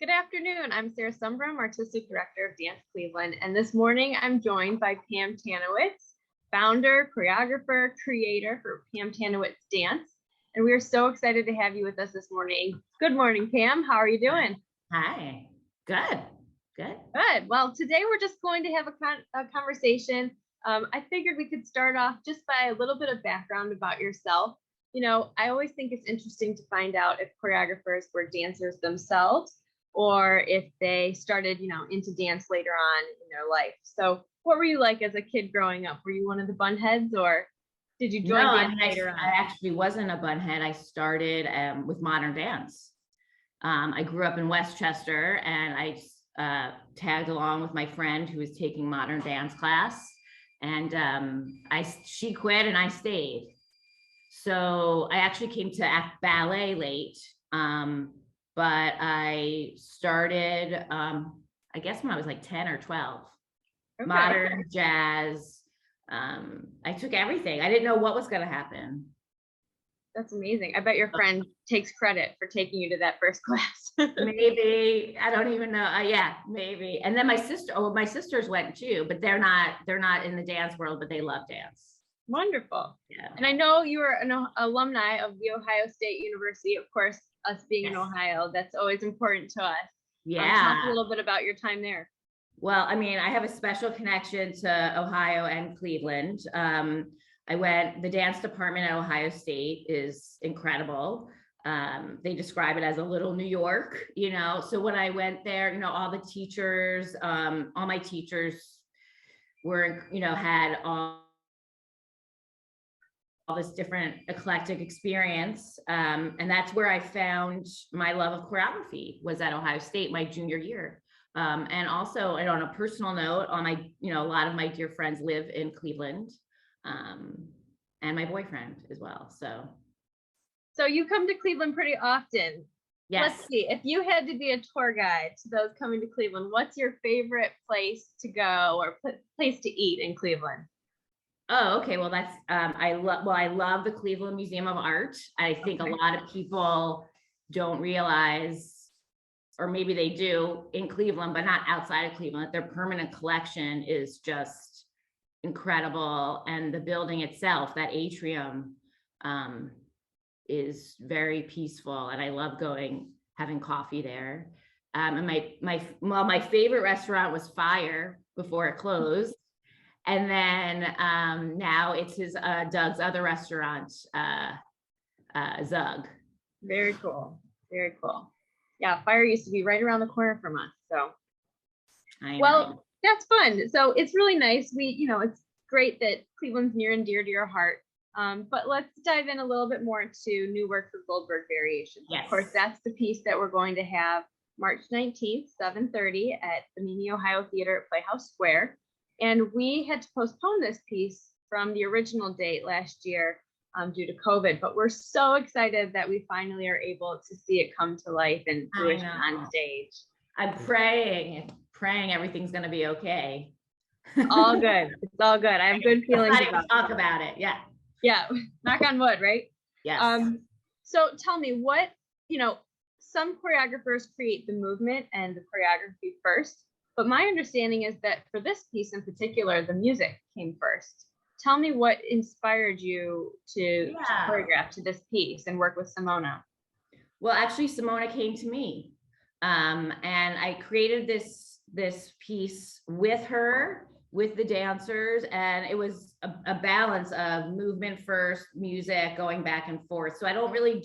Good afternoon. I'm Sarah Sumbrum, Artistic Director of Dance Cleveland, and this morning I'm joined by Pam Tanowitz, founder, choreographer, creator for Pam Tanowitz Dance. And we are so excited to have you with us this morning. Good morning, Pam. How are you doing? Hi. Good. Good. Well, today we're just going to have a conversation. I figured we could start off just by a little bit of background about yourself. You know, I always think it's interesting to find out if choreographers were dancers themselves or if they started, into dance later on in their life. So what were you like as a kid growing up? Were you one of the bunheads or did you join dance later on? I actually wasn't a bunhead. I started with modern dance. I grew up in Westchester and I tagged along with my friend who was taking modern dance class. And she quit and I stayed. So I actually came to ballet late, but I started, I guess when I was like 10 or 12, okay. Modern, jazz. I took everything. I didn't know what was going to happen. That's amazing. I bet your friend takes credit for taking you to that first class. Maybe. I don't even know. Yeah, maybe. And then my sisters went too, but they're not in the dance world, but they love dance. Wonderful. Yeah. And I know you were an alumni of the Ohio State University. Of course, us being in Ohio, that's always important to us. Yeah. Talk a little bit about your time there. Well, I mean, I have a special connection to Ohio and Cleveland. The dance department at Ohio State is incredible. They describe it as a little New York, so when I went there, all the teachers, all my teachers were, had all this different eclectic experience. And that's where I found my love of choreography was at Ohio State my junior year. And also, and on a personal note, a lot of my dear friends live in Cleveland. And my boyfriend as well. So you come to Cleveland pretty often. Yes. Let's see, if you had to be a tour guide to those coming to Cleveland, what's your favorite place to go or place to eat in Cleveland? Oh, okay. Well, that's, I love the Cleveland Museum of Art. I think a lot of people don't realize, or maybe they do in Cleveland, but not outside of Cleveland, their permanent collection is just incredible. And the building itself, that atrium, is very peaceful. And I love having coffee there. And my favorite restaurant was Fire before it closed. And then now it's Doug's other restaurant, Zug. Very cool. Very cool. Yeah, Fire used to be right around the corner from us. So, well, that's fun. So it's really nice. It's great that Cleveland's near and dear to your heart. But let's dive in a little bit more to new work for Goldberg Variations. Yes. Of course, that's the piece that we're going to have March 19th, 7:30 at the Mimi Ohio Theater at Playhouse Square. And we had to postpone this piece from the original date last year due to COVID, but we're so excited that we finally are able to see it come to life and fruition on stage. I'm praying everything's going to be okay. All good. It's all good. I have good feelings talk about it. Yeah. Yeah. Knock on wood, right? Yes. So tell me what, some choreographers create the movement and the choreography first, but my understanding is that for this piece in particular, the music came first. Tell me what inspired you to choreograph to this piece and work with Simona. Well, actually, Simona came to me, and I created this piece with her, with the dancers, and it was a balance of movement first, music, going back and forth. So I don't really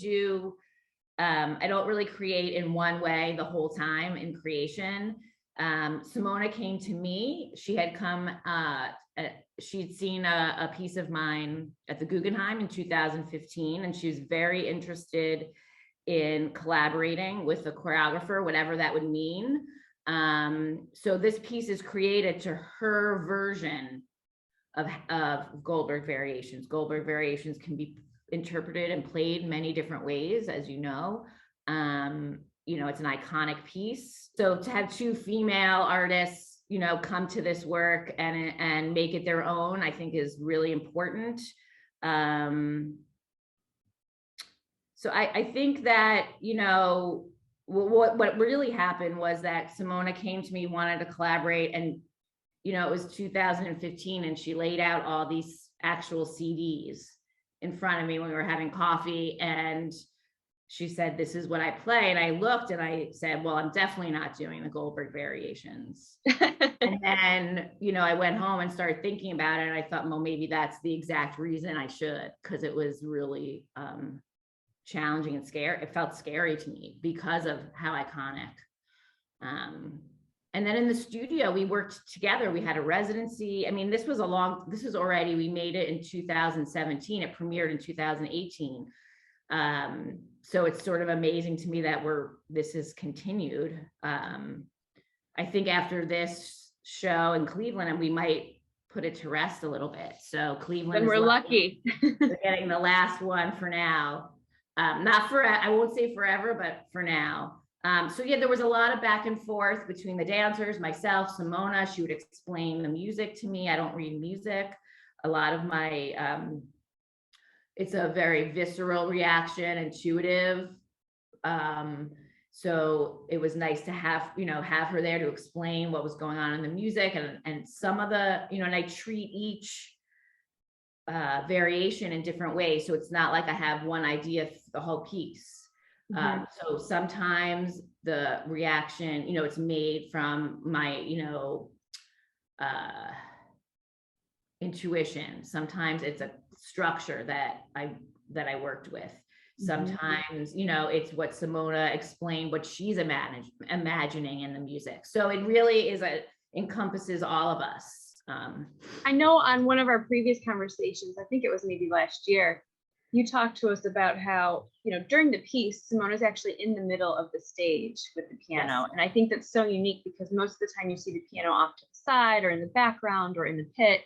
create in one way the whole time in creation. Simona came to me. She had come, she'd seen a piece of mine at the Guggenheim in 2015, and she was very interested in collaborating with a choreographer, whatever that would mean. So this piece is created to her version of Goldberg Variations. Goldberg Variations can be interpreted and played many different ways, as you know. It's an iconic piece. So to have two female artists, come to this work and make it their own, I think is really important. So I think that, what really happened was that Simona came to me, wanted to collaborate, and it was 2015, and she laid out all these actual CDs in front of me when we were having coffee, and she said, "This is what I play." And I looked and I said, "Well, I'm definitely not doing the Goldberg Variations." And then, I went home and started thinking about it. And I thought, well, maybe that's the exact reason I should, because it was really challenging and scary. It felt scary to me because of how iconic. And then in the studio, we worked together. We had a residency. I mean, this was already, we made it in 2017. It premiered in 2018. So it's sort of amazing to me that this has continued. I think after this show in Cleveland, and we might put it to rest a little bit. So Cleveland, and we're lucky. We're getting the last one for now. Not for, I won't say forever, but for now. So yeah, there was a lot of back and forth between the dancers, myself, Simona. She would explain the music to me. I don't read music. A lot of my, it's a very visceral reaction, intuitive. So it was nice to have her there to explain what was going on in the music, and some of the, and I treat each variation in different ways. So it's not like I have one idea for the whole piece. So sometimes the reaction, it's made from my, intuition. Sometimes it's a structure that I worked with. Sometimes, it's what Simona explained, what she's imagining in the music. So it really encompasses all of us. I know on one of our previous conversations, I think it was maybe last year, you talked to us about how, during the piece, Simona's actually in the middle of the stage with the piano. Yes. And I think that's so unique because most of the time you see the piano off to the side or in the background or in the pit.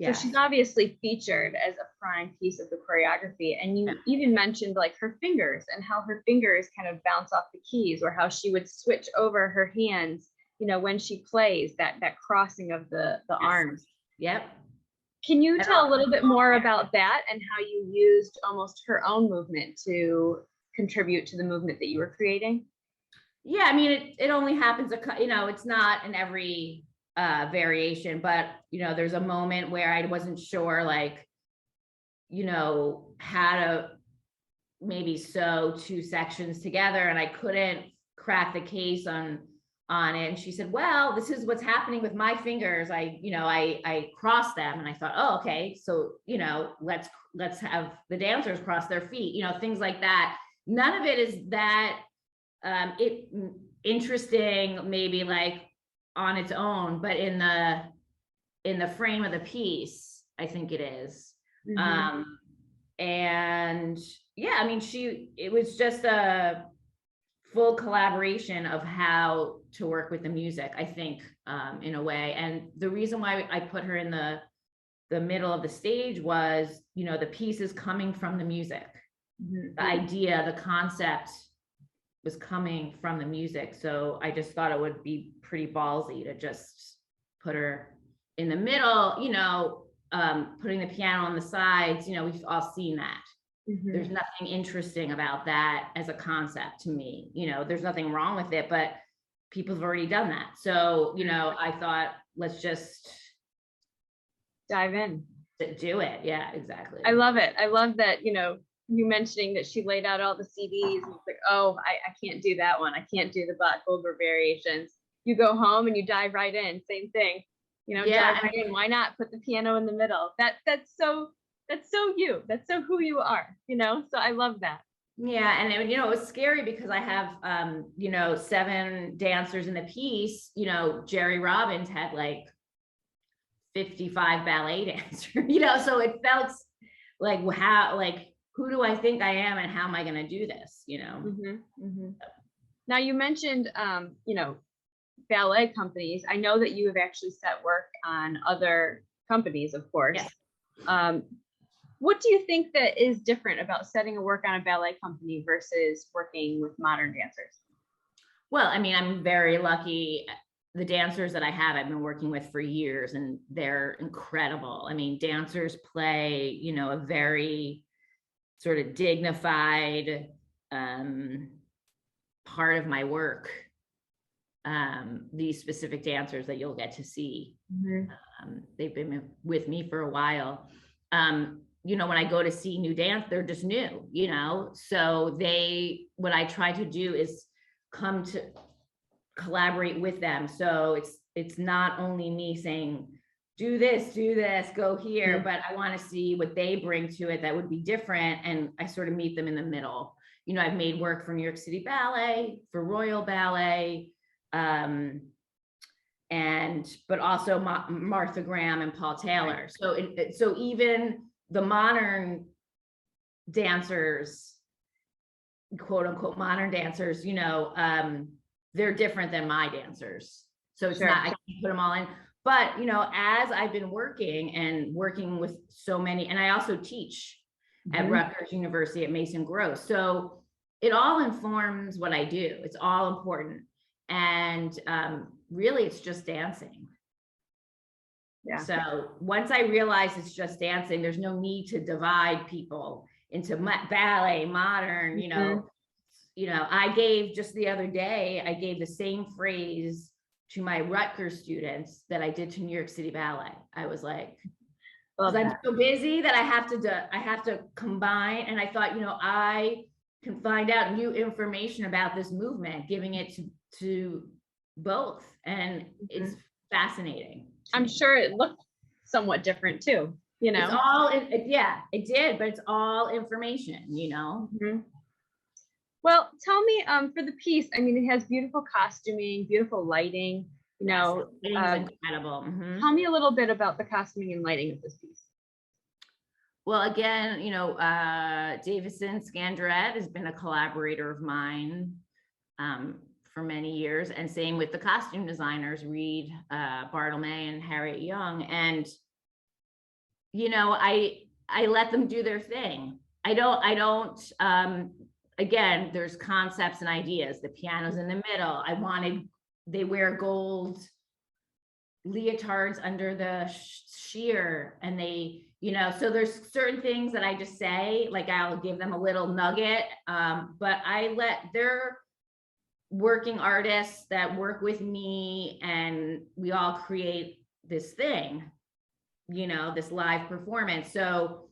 So she's obviously featured as a prime piece of the choreography. And you even mentioned like her fingers and how her fingers kind of bounce off the keys, or how she would switch over her hands, when she plays, that crossing of the arms. Yep. Can you tell a little bit more about that and how you used almost her own movement to contribute to the movement that you were creating? Yeah, I mean, it only happens, it's not in every variation, but, there's a moment where I wasn't sure, like, how to maybe sew two sections together, and I couldn't crack the case on it. And she said, well, this is what's happening with my fingers. I cross them. And I thought, oh, okay. So, let's have the dancers cross their feet, things like that. None of it is that interesting, maybe like on its own, but in the frame of the piece, I think it is. And yeah, I mean, it was just a full collaboration of how to work with the music, I think, in a way. And the reason why I put her in the middle of the stage was, the piece is coming from the music. The idea, the concept was coming from the music. So I just thought it would be pretty ballsy to just put her in the middle, putting the piano on the sides. We've all seen that. There's nothing interesting about that as a concept to me. There's nothing wrong with it, but people have already done that. So, I thought, let's just dive in. Do it. Yeah, exactly. I love it. I love that, you mentioning that she laid out all the CDs and it's like, oh, I can't do that one. I can't do the Goldberg Variations. You go home and you dive right in. Same thing. Dive right in. Why not put the piano in the middle? That's so you. That's so who you are, so I love that. Yeah. And it was scary because I have 7 dancers in the piece. Jerry Robbins had like 55 ballet dancers, so it felt like, who do I think I am and how am I going to do this? Now you mentioned ballet companies. I know that you have actually set work on other companies, of course. Yes. What do you think that is different about setting a work on a ballet company versus working with modern dancers? Well, I mean, I'm very lucky. The dancers that I have, I've been working with for years, and they're incredible. I mean, dancers play, a very sort of dignified, part of my work. These specific dancers that you'll get to see. They've been with me for a while. You know, when I go to see new dance, they're just new, you know, so what I try to do is come to collaborate with them. So it's not only me saying, do this, go here, but I want to see what they bring to it that would be different. And I sort of meet them in the middle. You know, I've made work for New York City Ballet, for Royal Ballet, but also Martha Graham and Paul Taylor. So even the modern dancers, quote unquote modern dancers, you know, they're different than my dancers. So it's not, I can't put them all in. But, you know, as I've been working with so many, and I also teach at Rutgers University at Mason Gross. So it all informs what I do. It's all important. And really, it's just dancing. Yeah. So once I realized it's just dancing, there's no need to divide people into ballet, modern, you know. I gave just the other day, I gave the same phrase to my Rutgers students that I did to New York City Ballet. I was like, I'm so busy that I have to combine. And I thought, you know, I can find out new information about this movement, giving it to both. And it's fascinating. I'm sure it looked somewhat different too, you know. It's all, it did, but it's all information, you know. Well, tell me, for the piece, I mean, it has beautiful costuming, beautiful lighting, you know. It's incredible. Tell me a little bit about the costuming and lighting of this piece. Well, again, you know, Davison Scandrette has been a collaborator of mine for many years, and same with the costume designers, Reed Bartlemay and Harriet Young. And, you know, I let them do their thing. I don't, again, there's concepts and ideas. The piano's in the middle. They wear gold leotards under the sheer, and they, you know, so there's certain things that I just say, like I'll give them a little nugget, but they're working artists that work with me, and we all create this thing, you know, this live performance. So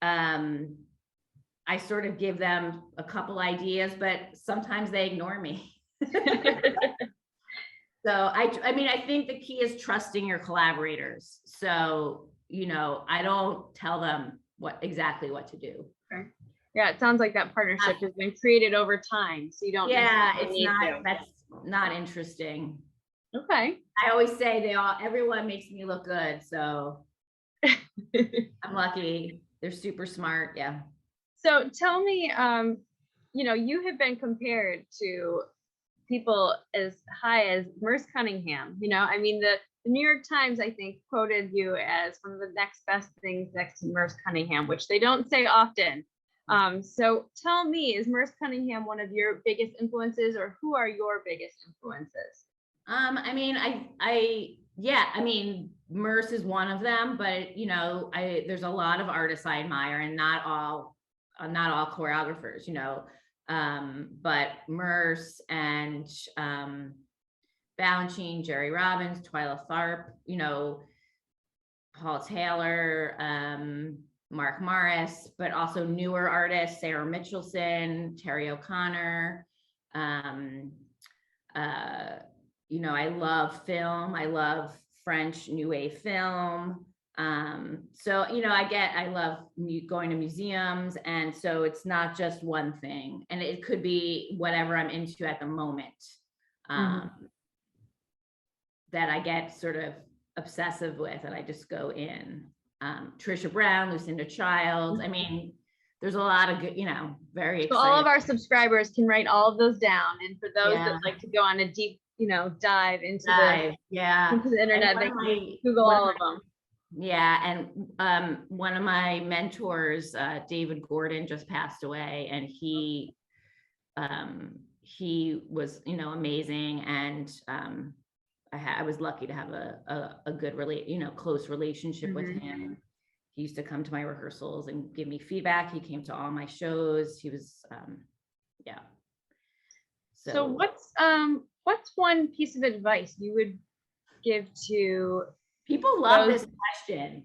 I sort of give them a couple ideas, but sometimes they ignore me. So I mean, I think the key is trusting your collaborators. So, you know, I don't tell them exactly what to do. Okay. Yeah, it sounds like that partnership has been created over time. So you don't. Yeah, that's not interesting. Okay. I always say everyone makes me look good. So I'm lucky. They're super smart. Yeah. So tell me, you know, you have been compared to people as high as Merce Cunningham. You know, I mean, the New York Times, I think, quoted you as one of the next best things next to Merce Cunningham, which they don't say often. So tell me, is Merce Cunningham one of your biggest influences, or who are your biggest influences? I mean, I mean, Merce is one of them, but you know, there's a lot of artists I admire, and not all choreographers, you know, but Merce and Balanchine, Jerry Robbins, Twyla Tharp, you know, Paul Taylor, Mark Morris, but also newer artists, Sarah Mitchelson, Terry O'Connor. You know, I love film. I love French New Wave film. So, you know, I love going to museums. And so it's not just one thing, and it could be whatever I'm into at the moment, that I get sort of obsessive with, and I just go in. Trisha Brown, Lucinda Childs. I mean, there's a lot of good, you know, very exciting. So all of our subscribers can write all of those down. And for those that like to go on a deep, you know, dive into the internet, they can Google all of them. Yeah. And one of my mentors, David Gordon, just passed away, and he was, you know, amazing. And I was lucky to have a good close relationship with him. He used to come to my rehearsals and give me feedback. He came to all my shows. He was, So what's one piece of advice you would give to people love those? this question.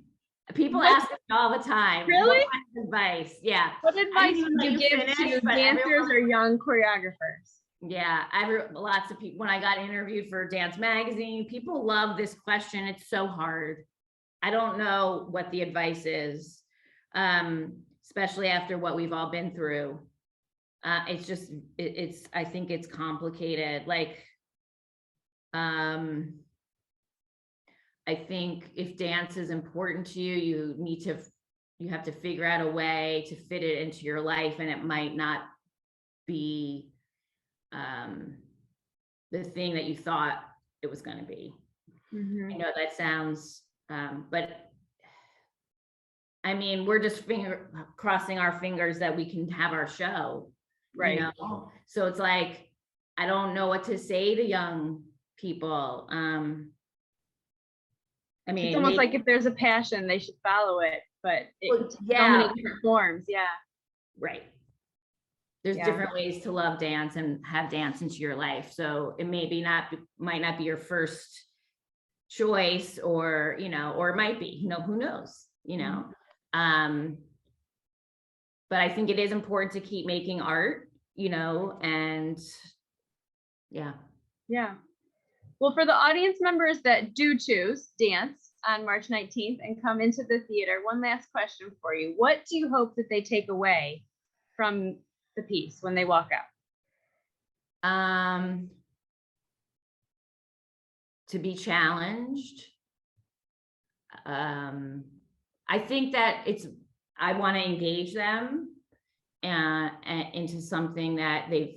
People ask me all the time. Really? What kind of advice? Yeah. What advice would you give to dancers or young choreographers? Yeah, lots of people, when I got interviewed for Dance Magazine, people love this question. It's so hard. I don't know what the advice is, especially after what we've all been through. It's just, I think it's complicated. Like, I think if dance is important to you, you have to figure out a way to fit it into your life, and it might not be the thing that you thought it was going to be. I know that sounds, but I mean, we're just crossing our fingers that we can have our show, right? You know? So it's like, I don't know what to say to young people. I mean, it's almost like if there's a passion, they should follow it, but it's so many different forms. Yeah. Right. There's different ways to love dance and have dance into your life. So it might not be your first choice, or, you know, or it might be, you know, who knows, you know. But I think it is important to keep making art, you know, and yeah. Well, for the audience members that do choose dance on March 19th and come into the theater, one last question for you. What do you hope that they take away from the piece when they walk out? To be challenged. I think that I want to engage them into something that they've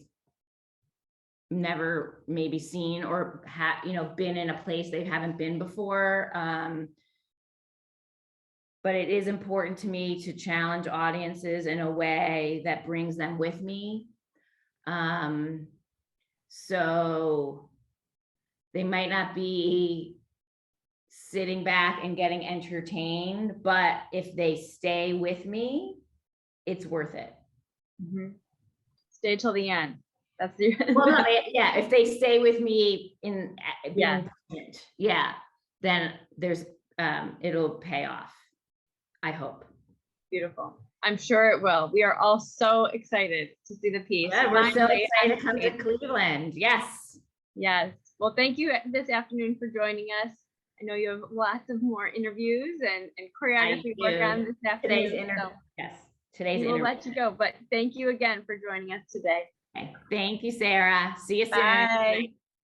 never maybe seen, or been in a place they haven't been before. But it is important to me to challenge audiences in a way that brings them with me. So they might not be sitting back and getting entertained, but if they stay with me, it's worth it. Stay till the end. That's the if they stay with me in being brilliant, then there's it'll pay off. I hope. Beautiful. I'm sure it will. We are all so excited to see the piece. Yeah, we're so excited to come to Cleveland. Yes. Well, thank you this afternoon for joining us. I know you have lots of more interviews and choreography work on this afternoon. Today's interview. We'll let you go, but thank you again for joining us today. Okay. Thank you, Sarah. See you soon. Bye.